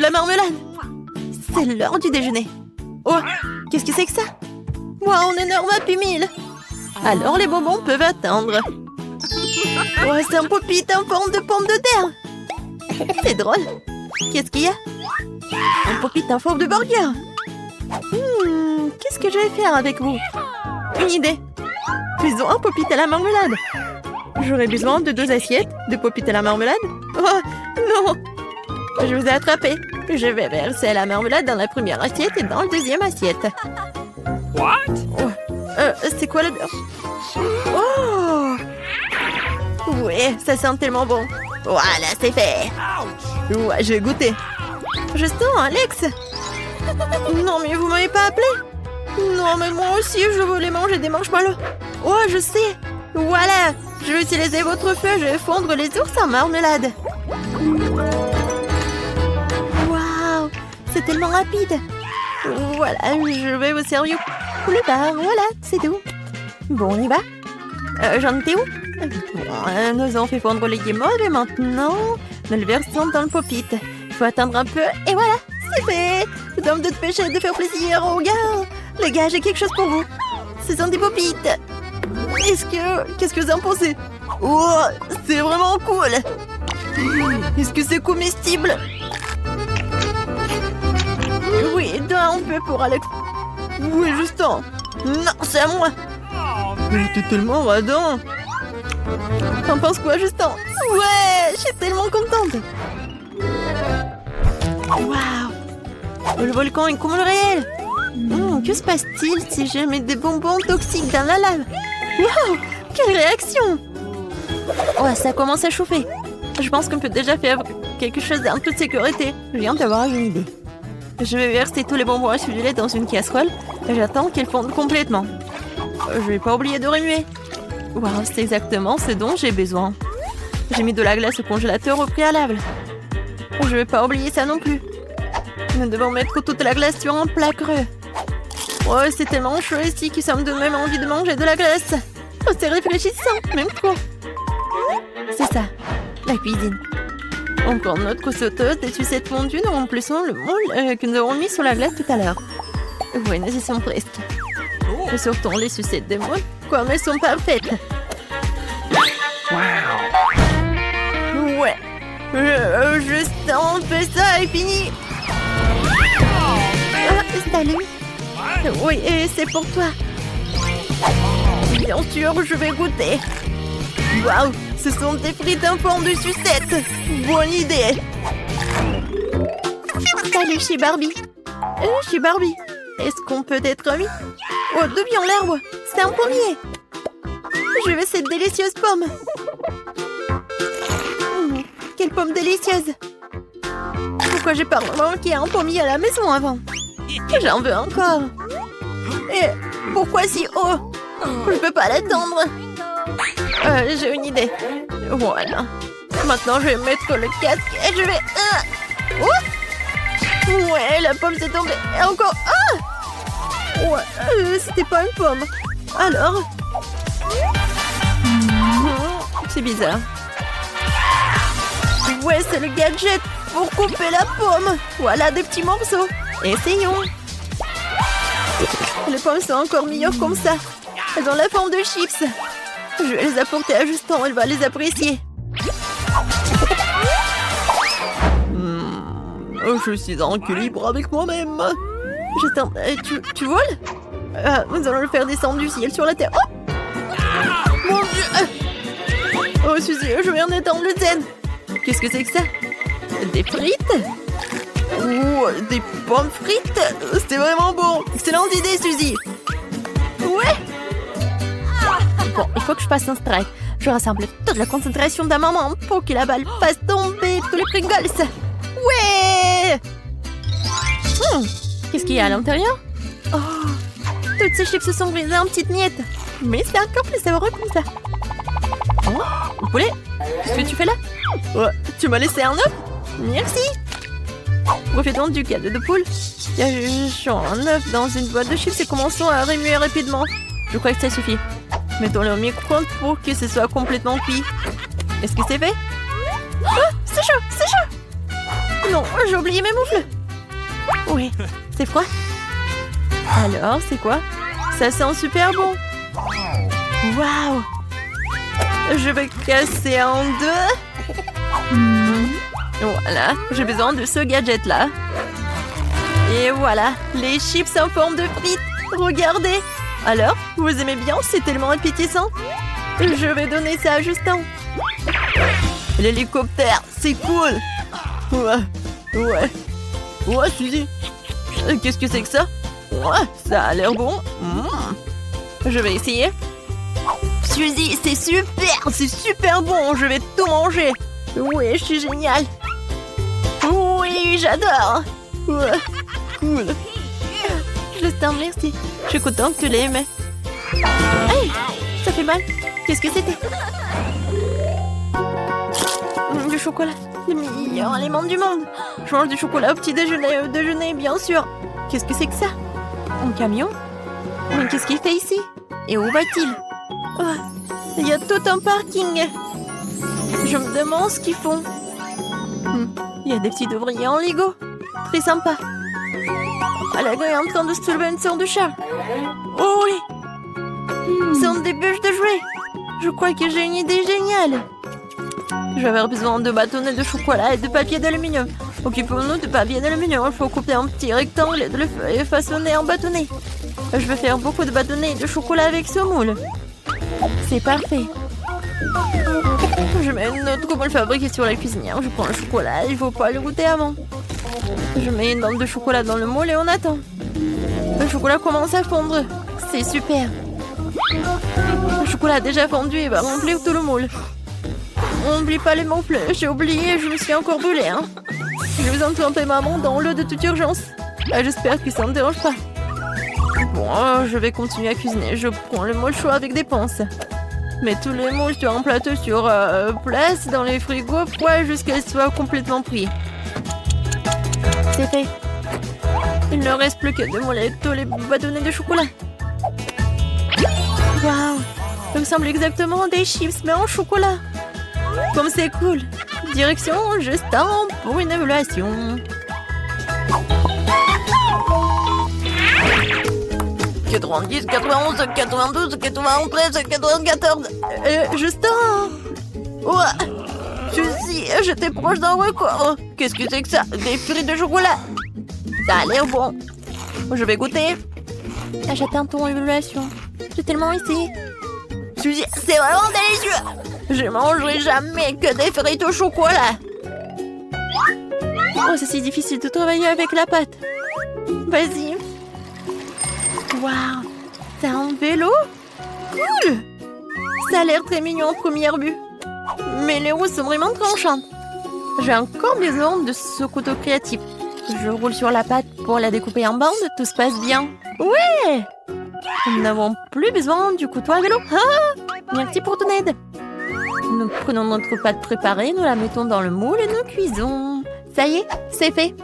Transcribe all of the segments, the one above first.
la marmelade. C'est l'heure du déjeuner. Oh, qu'est-ce que c'est que ça? Wow, un énorme Happy Meal. Alors les bonbons peuvent attendre. Oh, c'est un pop-it en forme de pomme de terre. C'est drôle. Qu'est-ce qu'il y a? Un pop-it en forme de burger. Qu'est-ce que je vais faire avec vous? Une idée. Faisons un pop-it à la marmelade. J'aurai besoin de 2 assiettes de pop-it à la marmelade. Oh, non! Je vous ai attrapé. Je vais verser la marmelade dans la première assiette et dans la deuxième assiette. What? Oh, c'est quoi le... Oh! Oui, ça sent tellement bon. Voilà, c'est fait. Ouais, je vais goûter. Je sens Alex. Non, mais vous m'avez pas appelé? Non, mais moi aussi, je voulais manger des marshmallows. Oh, je sais. Voilà, je vais utiliser votre feu. Je vais fondre les ours en marmelade. Waouh, c'est tellement rapide. Voilà, je vais vous servir plus tard. Voilà, c'est tout. Bon, on y va. J'en étais où? Bon, nous avons fait fondre les guimauves et maintenant, nous le versons dans le pop-it. Il faut attendre un peu et voilà, c'est fait. Nous avons de péché de faire plaisir aux gars. Les gars, j'ai quelque chose pour vous. Ce sont des pop-it. Qu'est-ce que vous en pensez? Oh, c'est vraiment cool. Est-ce que c'est comestible? Oui, donne un peu pour Alex. Oui, Justin. Non, c'est à moi. T'es tellement radin. T'en penses quoi, Justin? Ouais, je suis tellement contente. Waouh, le volcan est comme le réel. Que se passe-t-il si je mets des bonbons toxiques dans la lave? Waouh, quelle réaction! Oh, ça commence à chauffer. Je pense qu'on peut déjà faire quelque chose en toute sécurité. Je viens d'avoir une idée. Je vais verser tous les bonbons acidulés dans une casserole et j'attends qu'ils fondent complètement. Je vais pas oublier de remuer. Waouh, c'est exactement ce dont j'ai besoin. J'ai mis de la glace au congélateur au préalable. Je vais pas oublier ça non plus. Nous devons mettre toute la glace sur un plat creux. Oh, c'est tellement chaud ici que ça me donne même envie de manger de la glace. Oh, c'est réfléchissant, même trop. C'est ça, la cuisine. On prend notre sauteuse, des sucettes fondues, nous remplissons le moule que nous avons mis sur la glace tout à l'heure. Oui, nous y sommes presque. Nous sortons les sucettes de moule comme elles sont parfaites. Wow. Ouais. Juste on fait ça et fini. Salut. Oui, et c'est pour toi. Bien sûr, je vais goûter. Waouh, ce sont des frites en forme de sucette. Bonne idée. Salut, chez Barbie. Chez Barbie. Est-ce qu'on peut être amis? Oh, deviens l'herbe. C'est un pommier. Je veux cette délicieuse pomme. Quelle pomme délicieuse. Pourquoi j'ai pas remarqué un pommier à la maison avant? J'en veux encore. Et pourquoi si haut? Je peux pas l'attendre. J'ai une idée. Voilà. Maintenant, je vais mettre le casque et je vais... Ouais, la pomme s'est tombée. Et encore... Ouais, c'était pas une pomme. Alors... C'est bizarre. Ouais, c'est le gadget pour couper la pomme. Voilà des petits morceaux. Essayons. Les pommes sont encore meilleures comme ça. Elles ont la forme de chips. Je vais les apporter à Justin, il va les apprécier. Je suis en équilibre avec moi-même. Justin, tu voles? Nous allons le faire descendre du ciel sur la terre. Oh! Mon Dieu! Oh, Suzy, je viens d'étendre le zen. Qu'est-ce que c'est que ça? Des frites? Oh, des pommes frites? C'était vraiment bon. Excellente idée, Suzy. Ouais. Bon, il faut que je fasse un strike. Je rassemble toute la concentration d'un moment pour que la balle fasse tomber tous les Pringles. Ouais. Qu'est-ce qu'il y a à l'intérieur? Oh, toutes ces chips se sont brisées en petites miettes. Mais c'est encore plus savoureux comme ça. Oh, le poulet, qu'est-ce que tu fais là? Oh, tu m'as laissé un œuf? Merci. Profitons du cadeau de poule. Cachons un œuf dans une boîte de chips et commençons à remuer rapidement. Je crois que ça suffit. Mettons-le au micro-ondes pour que ce soit complètement cuit. Est-ce que c'est fait? Oh, c'est chaud, c'est chaud. Non, j'ai oublié mes moufles. Oui, c'est froid. Alors, c'est quoi? Ça sent super bon. Waouh! Je vais casser en deux. Voilà, j'ai besoin de ce gadget-là. Et voilà, les chips en forme de frites. Regardez. Alors, vous aimez bien? C'est tellement appétissant. Je vais donner ça à Justin. L'hélicoptère, c'est cool. Ouais. Ouais, Suzy. Qu'est-ce que c'est que ça? Ouais, ça a l'air bon. Je vais essayer. Suzy, c'est super bon. Je vais tout manger. Oui, je suis géniale. Oui, j'adore. Ouais, cool. Justin, merci. Je suis contente que tu l'aimes. Hey, ça fait mal. Qu'est-ce que c'était? Du chocolat. Le meilleur aliment du monde. Je mange du chocolat au petit déjeuner, bien sûr. Qu'est-ce que c'est que ça? Un camion? Mais qu'est-ce qu'il fait ici? Et où va-t-il? Oh, il y a tout un parking. Je me demande ce qu'ils font. Il y a des petits ouvriers en Lego. Très sympa. Alago est en train de se soulever une sorte de chat. Oh oui! Ce sont des bûches de jouets. Je crois que j'ai une idée géniale. Je vais avoir besoin de bâtonnets de chocolat et de papier d'aluminium. Occupons-nous de papier d'aluminium. Il faut couper un petit rectangle et de le façonner en bâtonnet. Je vais faire beaucoup de bâtonnets de chocolat avec ce moule. C'est parfait. Je mets notre moule fabriqué sur la cuisinière. Je prends le chocolat. Il ne faut pas le goûter avant. Je mets une bande de chocolat dans le moule et on attend. Le chocolat commence à fondre. C'est super. Le chocolat a déjà fondu et va remplir tout le moule. On n'oublie pas les moufles. J'ai oublié, je me suis encore brûlée. Je vais en tremper maman dans l'eau de toute urgence. J'espère que ça ne dérange pas. Bon, je vais continuer à cuisiner. Je prends le moule chaud avec des pinces. Mets tous les moules sur un plateau sur place dans les frigos froids jusqu'à ce qu'ils soient complètement pris. C'est fait. Il ne reste plus que de mouler tous les bâtonnets de chocolat. Waouh! Ça ressemble exactement à des chips, mais en chocolat. Comme c'est cool. Direction Justin pour une évaluation. « 90, 91, 92, 93, 94... Justin! Ouais! Suzy, j'étais proche d'un record. Qu'est-ce que c'est que ça? Des frites de chocolat. Ça a l'air bon. Je vais goûter. J'attends ton évaluation. J'ai tellement essayé. Suzy, c'est vraiment délicieux. Je mangerai jamais que des frites au chocolat. Oh, c'est si difficile de travailler avec la pâte. Vas-y. Waouh, c'est un vélo? Cool. Ça a l'air très mignon en première vue. Mais les roues sont vraiment tranchantes. J'ai encore besoin de ce couteau créatif. Je roule sur la pâte pour la découper en bandes. Tout se passe bien. Ouais! Nous n'avons plus besoin du couteau à vélo. Ah! Merci pour ton aide. Nous prenons notre pâte préparée, nous la mettons dans le moule et nous cuisons. Ça y est, c'est fait.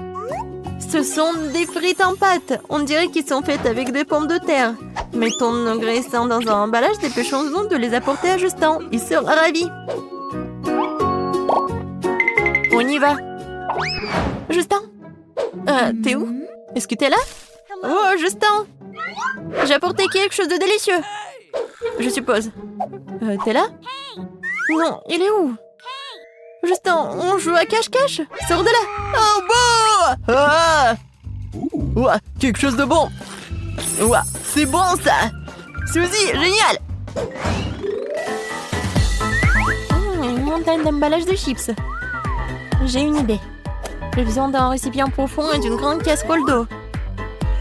Ce sont des frites en pâte. On dirait qu'ils sont faites avec des pommes de terre. Mettons nos graissins dans un emballage, dépêchons-nous de les apporter à Justin. Il sera ravi. On y va. Justin? T'es où? Est-ce que t'es là? Oh, Justin! J'ai apporté quelque chose de délicieux. Je suppose. T'es là? Non, il est où? Justin, on joue à cache-cache? Sors de là! Oh, bon! Ah! Ouah, quelque chose de bon! Ouah, c'est bon ça! Suzy, génial! Une montagne d'emballage de chips. J'ai une idée. J'ai besoin d'un récipient profond et d'une grande casserole d'eau.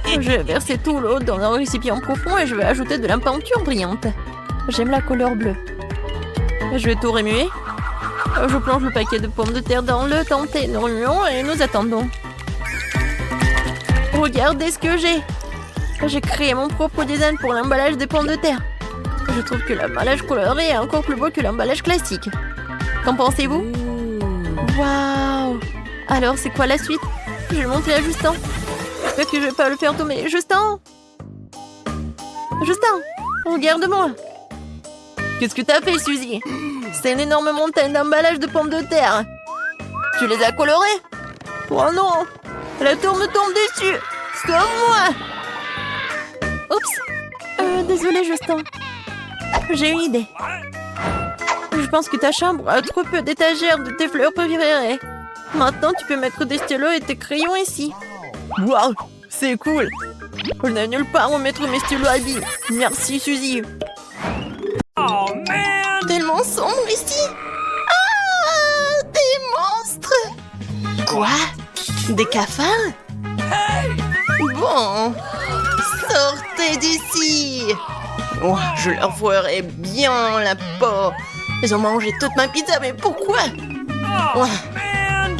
Je vais verser tout l'eau dans un récipient profond et je vais ajouter de la peinture brillante. J'aime la couleur bleue. Je vais tout remuer. Je plonge le paquet de pommes de terre dans le tenté. Nous remuons et nous attendons. Regardez ce que j'ai. J'ai créé mon propre design pour l'emballage des pommes de terre. Je trouve que l'emballage coloré est encore plus beau que l'emballage classique. Qu'en pensez-vous? Waouh! Alors, c'est quoi la suite? Je vais le montrer à Justin. J'espère que je vais pas le faire tomber. Justin! Justin! Regarde-moi! Qu'est-ce que t'as fait, Suzy? C'est une énorme montagne d'emballage de pommes de terre. Tu les as colorées? Oh non! La tour me tombe dessus! Sauve-moi! Oups! Désolé, Justin. J'ai une idée. Je pense que ta chambre a trop peu d'étagères de tes fleurs préférées. Maintenant, tu peux mettre des stylos et tes crayons ici. Waouh! C'est cool! Je n'ai nulle part où mettre mes stylos à billes. Merci, Suzy. Oh man! Tellement sombre ici. Ah! Des monstres! Quoi? Des cafards? Bon, sortez d'ici! Oh, je leur foirerai bien la peau. Ils ont mangé toute ma pizza, mais pourquoi? Oh Ouais. man!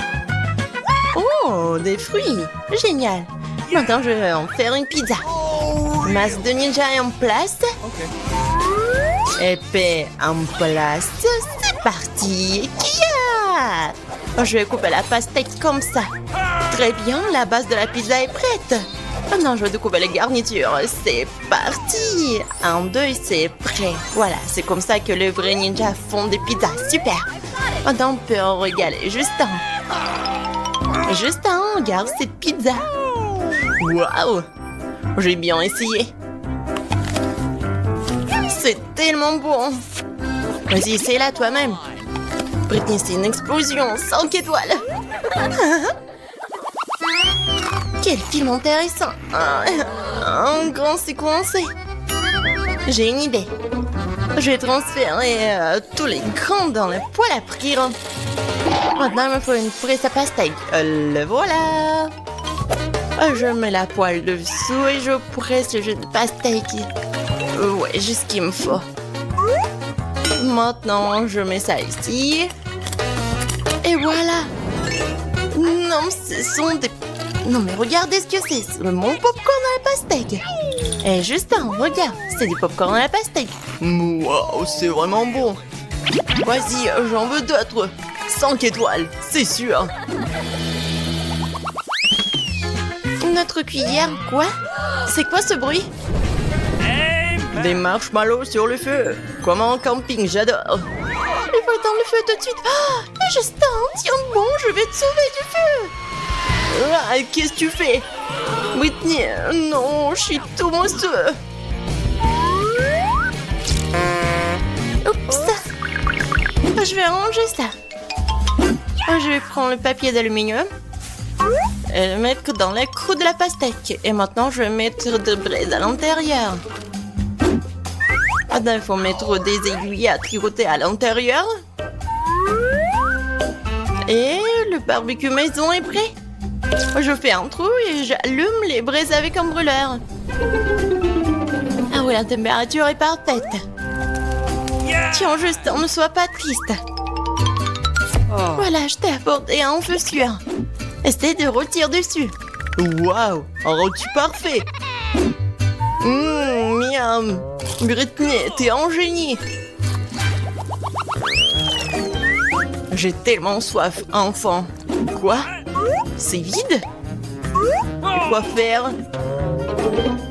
Oh, des fruits! Génial! Maintenant, je vais en faire une pizza. Masse de ninja est en place. Épée en place. C'est parti! Kia! Je vais couper la pastèque comme ça. Très bien, la base de la pizza est prête. Maintenant, je vais découper les garnitures. C'est parti! 1, 2, c'est prêt. Voilà, c'est comme ça que les vrais ninjas font des pizzas. Super! Maintenant, on peut en régaler Justin. Justin, regarde cette pizza. Waouh! J'ai bien essayé. C'est tellement bon. Vas-y, essaye-la toi-même. Britney, c'est une explosion. 5 étoiles. Quel film intéressant. Un grand séquencé. J'ai une idée. Je vais transférer tous les grains dans le poêle à frire. Maintenant, il me faut une presse à pastèque. Le voilà. Je mets la poêle dessous et je presse le jus de pastèque. Ouais, juste ce qu'il me faut. Maintenant, je mets ça ici. Et voilà. Non, ce sont des... Non, mais regardez ce que c'est. C'est mon popcorn à la pastèque. Et Justin, regarde. C'est du popcorn à la pastèque. Waouh, c'est vraiment bon. Vas-y, j'en veux d'autres. 5 étoiles, c'est sûr. Notre cuillère, quoi? C'est quoi ce bruit? Des marshmallows sur le feu. Comme en camping, j'adore. Il faut éteindre le feu tout de suite. Ah, Justin, tiens bon, je vais te sauver du feu. Ah, qu'est-ce que tu fais? Whitney, non, je suis tout monstrueux. Oups. Je vais ranger ça. Je vais prendre le papier d'aluminium et le mettre dans la croûte de la pastèque. Et maintenant, je vais mettre de braise à l'intérieur. Maintenant, il faut mettre des aiguilles à tricoter à l'intérieur. Et le barbecue maison est prêt. Je fais un trou et j'allume les braises avec un brûleur. Ah oui, la température est parfaite. Tiens, Justin, ne sois pas triste. Voilà, je t'ai apporté un feu sûr. Essaye de rôtir dessus. Waouh, un rôti parfait. Miam. Britney, t'es un génie. J'ai tellement soif, enfant. Quoi? C'est vide? Quoi faire?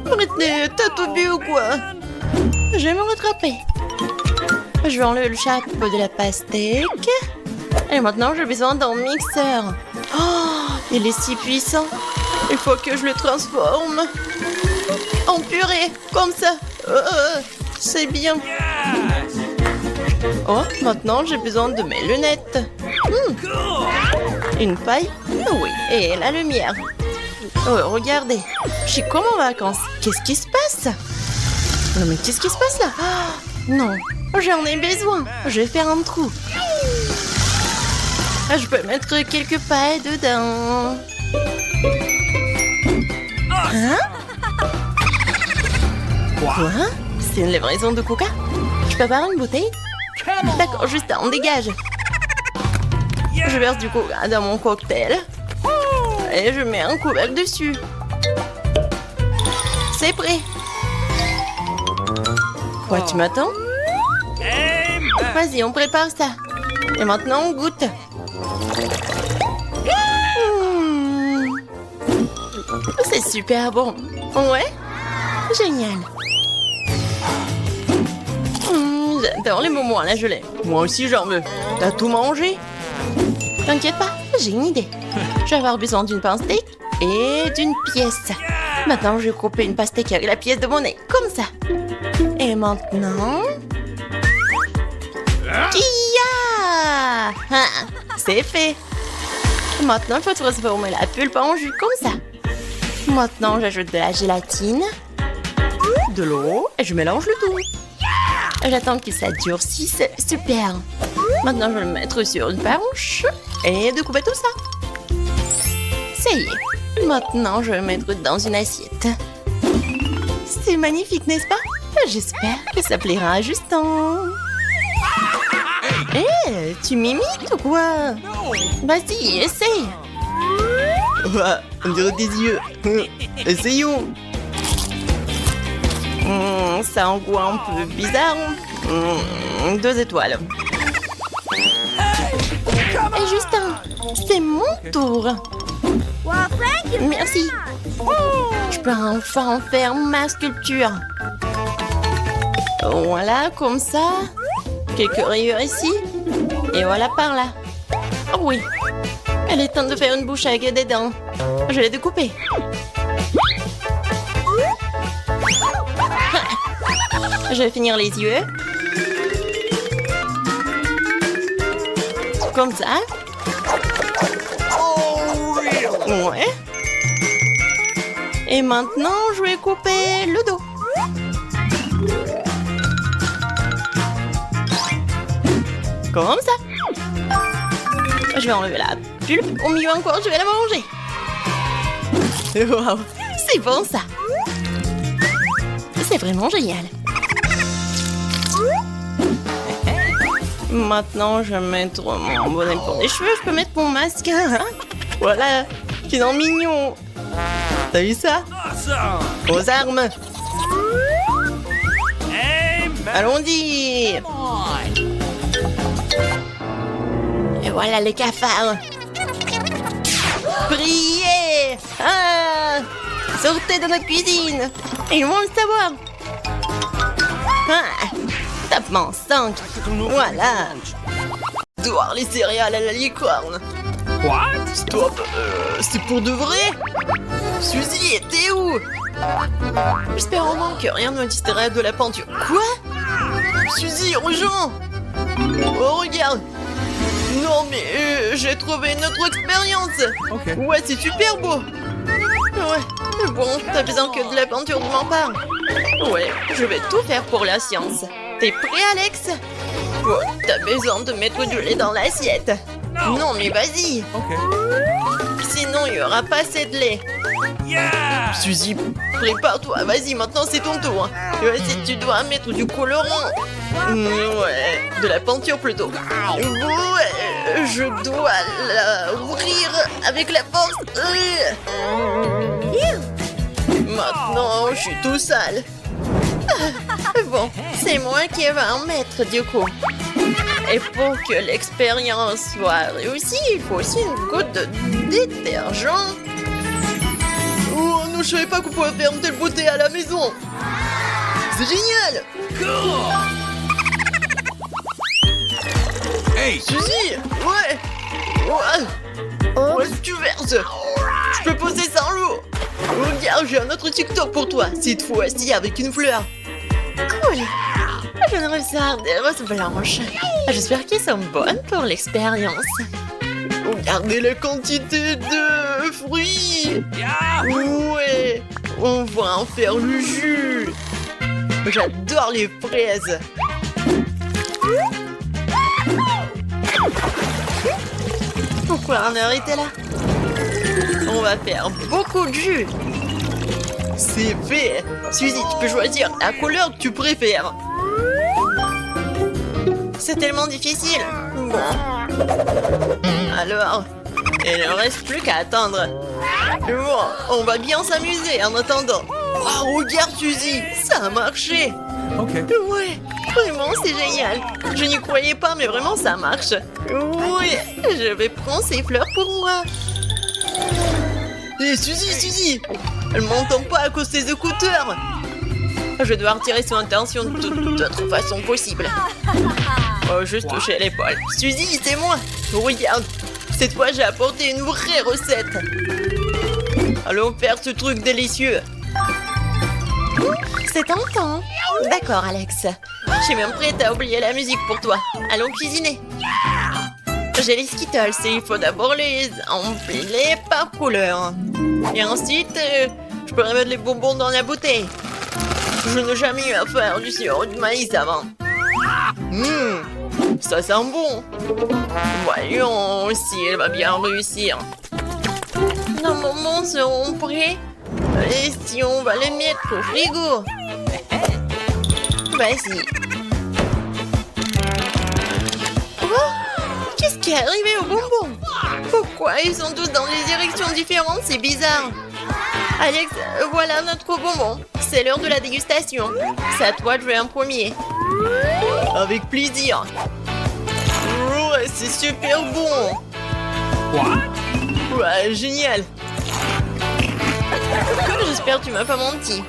Britney, t'as tout bu ou quoi? Je vais me rattraper. Je vais enlever le chapeau de la pastèque. Et maintenant, j'ai besoin d'un mixeur. Oh, il est si puissant. Il faut que je le transforme en purée, comme ça. C'est bien. Oh, maintenant, j'ai besoin de mes lunettes. Une paille? Oui, et la lumière. Oh, regardez. Je suis comme en vacances. Qu'est-ce qui se passe? Non, mais qu'est-ce qui se passe là? Oh, non, j'en ai besoin. Je vais faire un trou. Je peux mettre quelques pailles dedans. Hein? Quoi? C'est une livraison de coca? Je peux avoir une bouteille? D'accord, juste on dégage. Je verse du coca dans mon cocktail. Et je mets un couvercle dessus. C'est prêt. Quoi, tu m'attends? Vas-y, on prépare ça. Et maintenant, on goûte. C'est super bon. Ouais? Génial. J'adore les moments à la gelée. Moi aussi, j'en veux. T'as tout mangé? T'inquiète pas, j'ai une idée. Je vais avoir besoin d'une pastèque et d'une pièce. Maintenant, je vais couper une pastèque avec la pièce de mon nez, comme ça. Et maintenant... Kia! Ah, c'est fait. Maintenant, il faut transformer la pulpe en jus, comme ça. Maintenant, j'ajoute de la gélatine, de l'eau, et je mélange le tout. J'attends que ça durcisse. Super. Maintenant, je vais le mettre sur une planche et découper tout ça. Ça y est. Maintenant, je vais le mettre dans une assiette. C'est magnifique, n'est-ce pas? J'espère que ça plaira à Justin. Hé, tu m'imites ou quoi? Vas-y, essaye. Ouah, on dirait des yeux. Essayons. Ça a un goût un peu bizarre. 2 étoiles. Et Justin, c'est mon tour. Merci. Je peux enfin faire ma sculpture. Voilà, comme ça. Quelques rayures ici. Et voilà par là. Oh oui. Elle est temps de faire une bouche avec des dents. Je l'ai découpée. Je vais finir les yeux. Comme ça. Ouais. Et maintenant, je vais couper le dos. Comme ça. Je vais enlever la pulpe. Au milieu encore, je vais la manger. Wow, c'est bon ça. C'est vraiment génial. Maintenant, je vais mettre mon bonnet pour les cheveux. Je peux mettre mon masque. Voilà, c'est dans mignon. T'as vu ça? Awesome! Aux armes. Amen! Allons-y. Come on! Et voilà les cafards. Priez! Ah! Sortez de notre cuisine. Ils vont le savoir. Ah! Tapement 5. Voilà. Doire les céréales à la licorne. What? Stop. C'est pour de vrai? Suzy, t'es où? J'espère au moins que rien ne me distrait de la peinture. Quoi? Suzy, rejoins! Oh, regarde! Non, mais j'ai trouvé une autre expérience! Ok. Ouais, c'est super beau! Ouais, bon, t'as besoin que de la peinture de ma part. Ouais, je vais tout faire pour la science. T'es prêt, Alex? Ouais, t'as besoin de mettre du lait dans l'assiette. Non, mais vas-y! Ok. Sinon, il n'y aura pas assez de lait. Yeah! Suzy, prépare-toi, vas-y, maintenant c'est ton tour. Vas-y, tu dois mettre du colorant. Ouais, de la peinture plutôt. Ouais, je dois la ouvrir avec la force. Maintenant, je suis tout sale. Bon, c'est moi qui vais en mettre du coup. Et pour que l'expérience soit réussie, il faut aussi une goutte de détergent. Oh non, je savais pas qu'on pouvait faire une telle beauté à la maison. C'est génial. Hey! Suzy. Ouais. Ouais, tu verses. Je peux poser ça en l'eau. Regarde, j'ai un autre TikTok pour toi. Cette fois-ci avec une fleur. Cool. Je viens de recevoir des roses blanches. J'espère qu'elles sont bonnes pour l'expérience. Regardez la quantité de fruits. Yeah! Ouais, on va en faire le jus. J'adore les fraises. Pourquoi on a arrêté là? On va faire beaucoup de jus. C'est fait. Suzy, tu peux choisir la couleur que tu préfères. C'est tellement difficile. Bon. Alors, il ne reste plus qu'à attendre. Bon, on va bien s'amuser en attendant. Oh, regarde Suzy, ça a marché. Ok. Ouais, vraiment c'est génial. Je n'y croyais pas, mais vraiment ça marche. Oui, je vais prendre ces fleurs pour moi. Hé, Suzy. Elle m'entend pas à cause des écouteurs. Je vais devoir tirer son attention de toute autre façon possible. Oh, juste toucher l'épaule. Suzy, c'est moi. Regarde, Cette fois, j'ai apporté une vraie recette. Allons faire ce truc délicieux. C'est tentant. D'accord, Alex. Je suis même prête à oublier la musique pour toi. Allons cuisiner. J'ai les Skittles et il faut d'abord les empiler par couleur. Et ensuite, je pourrais mettre les bonbons dans la bouteille. Je n'ai jamais eu à faire du sirop de maïs avant. Ça sent bon. Voyons si elle va bien réussir. Nos bonbons seront prêts. Et si on va les mettre au frigo? Vas-y. Qu'est-ce qui est arrivé aux bonbons? Pourquoi ils sont tous dans des directions différentes? C'est bizarre. Alex, voilà notre bonbon. C'est l'heure de la dégustation. C'est à toi de jouer en premier. Avec plaisir. Ouais, c'est super bon. What? Ouais, génial. J'espère que tu m'as pas menti.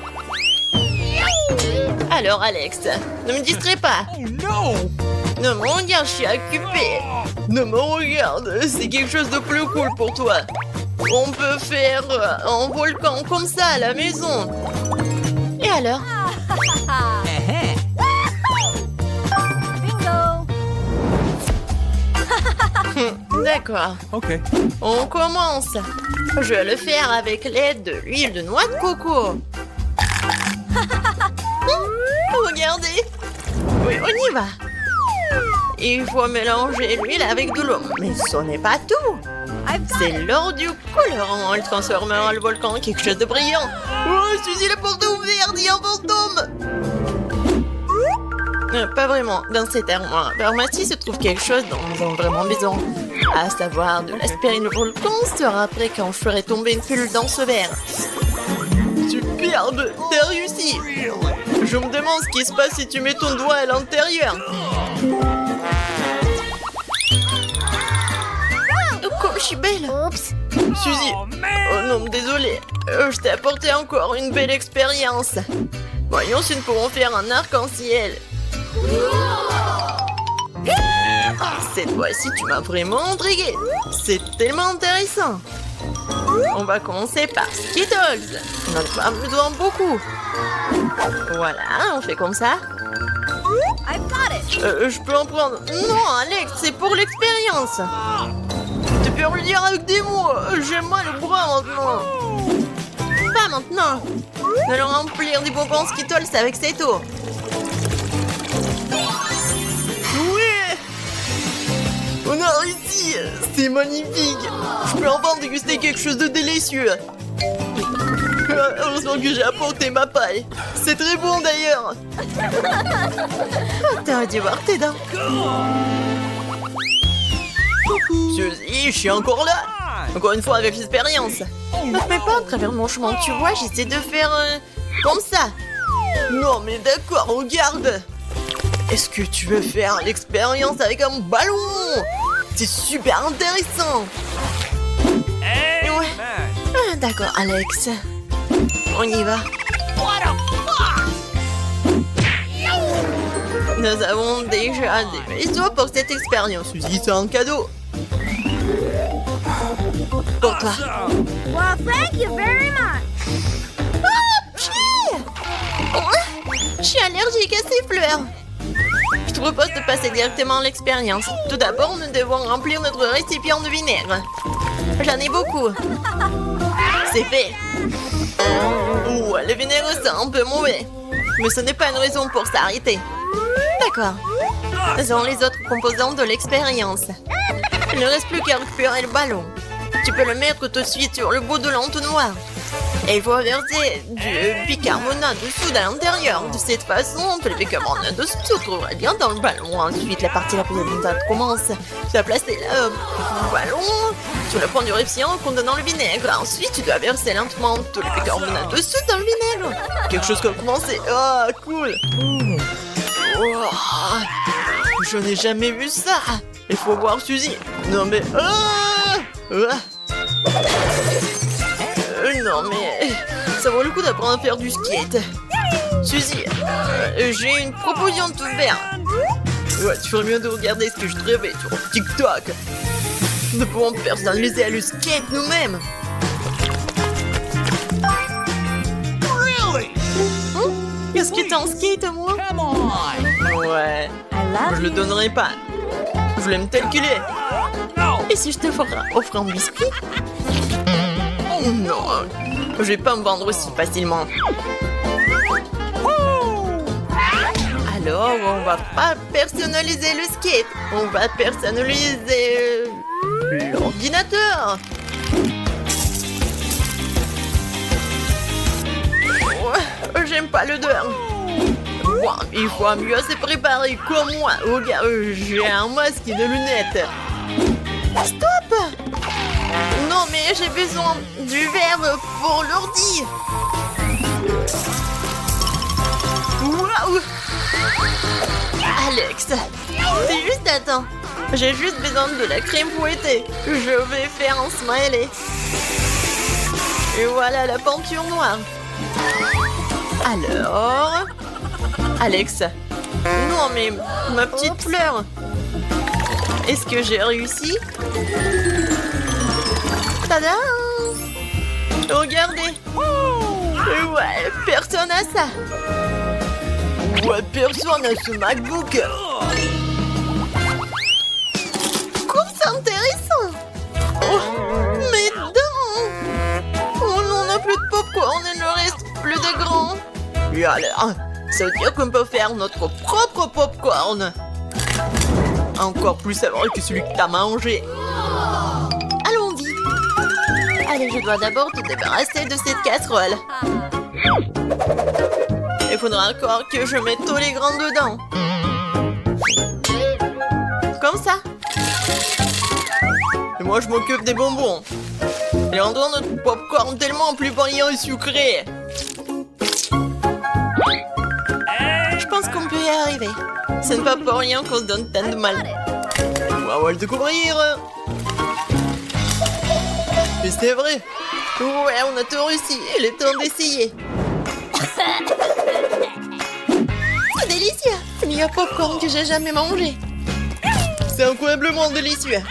Alors, Alex, ne me distrais pas. Oh no! Ne me regarde, je suis occupée. Ne me regarde, c'est quelque chose de plus cool pour toi. On peut faire un volcan comme ça à la maison. Et alors? D'accord, Okay. on commence. Je vais le faire avec l'aide de l'huile de noix de coco. Regardez. Oui, on y va. Il faut mélanger l'huile avec de l'eau. Mais ce n'est pas tout. C'est l'or du colorant. Elle transformera le volcan en quelque chose de brillant. Oh, Suzy, la porte est ouverte, il y a un fantôme. Pas vraiment. Dans cette armoire pharmacie se trouve quelque chose dont nous avons vraiment besoin. À savoir de l'aspirine. Le volcan sera prêt quand je ferai tomber une pilule dans ce verre. Superbe, t'as réussi. Je me demande ce qui se passe si tu mets ton doigt à l'intérieur. Comme je suis belle. Oups. Suzy. Oh Oh man! non, désolé. Je t'ai apporté encore une belle expérience. Voyons si nous pourrons faire un arc-en-ciel. Cette fois-ci, tu m'as vraiment intriguée. C'est tellement intéressant. On va commencer par Skittles. On en a pas besoin beaucoup. Voilà, on fait comme ça. Je peux en prendre. Non, Alex, c'est pour l'expérience. Tu peux le dire avec des mots. J'ai mal au bras maintenant. Pas maintenant. Nous allons remplir des bonbons Skittles avec cette eau. Oui! On a réussi! C'est magnifique! Je peux enfin déguster quelque chose de délicieux. Heureusement que j'ai apporté ma paille. C'est très bon d'ailleurs. T'aurais dû voir tes dents. Suzy, je suis encore là. Encore une fois avec l'expérience. Ne te mets pas à travers mon chemin, tu vois, j'essaie de faire comme ça. Non mais d'accord, regarde. Est-ce que tu veux faire l'expérience avec un ballon? C'est super intéressant. Hey, Ouais. man! Ah, d'accord, Alex. On y va. What the fuck? Nous avons déjà des vaisseaux pour cette expérience. Suzy, c'est un cadeau. Pour toi. Awesome! Well, thank you very much. Je suis allergique à ces fleurs. Je te propose de passer directement à l'expérience. Tout d'abord, nous devons remplir notre récipient de vinaigre. J'en ai beaucoup. C'est fait. Ouh, le vinaigre sent un peu mauvais. Mais ce n'est pas une raison pour s'arrêter. D'accord. Nous avons les autres composants de l'expérience. Il ne reste plus qu'à récupérer le ballon. Tu peux le mettre tout de suite sur le bout de l'entonnoir. Et il faut verser du bicarbonate de soude à l'intérieur. De cette façon, le bicarbonate de soude se trouvera bien dans le ballon. Ensuite, la partie la plus abondante commence. Tu vas placer le ballon sur le fond du récipient contenant le vinaigre. Ensuite, tu dois verser lentement tout le bicarbonate de soude dans le vinaigre. Quelque chose comme commencer. Ah, cool. Oh, je n'ai jamais vu ça. Il faut voir Suzy. Non mais... non mais... Ça vaut le coup d'apprendre à faire du skate. Suzy, j'ai une proposition de te faire. Ouais, tu ferais mieux de regarder ce que je rêvais sur TikTok. Nous pouvons personnaliser le skate nous-mêmes. Really? Qu'est-ce que t'en skate, moi? Come on. Ouais, I love je le you. donnerai pas. Je voulais me calculer. No. Et si je te offre un biscuit? Oh non, je vais pas me vendre aussi facilement. Alors, on va pas personnaliser le skate. On va personnaliser l'ordinateur. Ouais, j'aime pas l'odeur. Wow, il faut mieux se préparer comme moi. Regarde, j'ai un masque et des lunettes. Stop! Non, mais j'ai besoin du verbe pour l'ordi. Waouh! Alex, t'es juste attends. J'ai juste besoin de la crème fouettée. Je vais faire un smiley. Et voilà la peinture noire. Alors... Alex. Non, mais ma petite fleur. Est-ce que j'ai réussi? Tada! Regardez. Ouais, personne n'a ça. Ouais, personne n'a ce MacBook. Quoi, c'est intéressant. Oh, mes dents. Oh non, on n'a plus de popcorn, il ne reste plus de grands. Et alors, ça veut dire qu'on peut faire notre propre popcorn. Encore plus savoureux que celui que t'as mangé. Allons-y. Allez, je dois d'abord te débarrasser de cette casserole. Il faudra encore que je mette tous les grains dedans. Comme ça. Et moi, je m'occupe des bonbons. Et on donne notre popcorn tellement plus brillant et sucré. Je pense qu'on peut y arriver. Ce n'est pas pour rien qu'on se donne tant de mal. On va le découvrir. Mais c'est vrai. Ouais, on a tout réussi. Il est temps d'essayer. C'est délicieux. Le meilleur popcorn que j'ai jamais mangé. C'est incroyablement délicieux.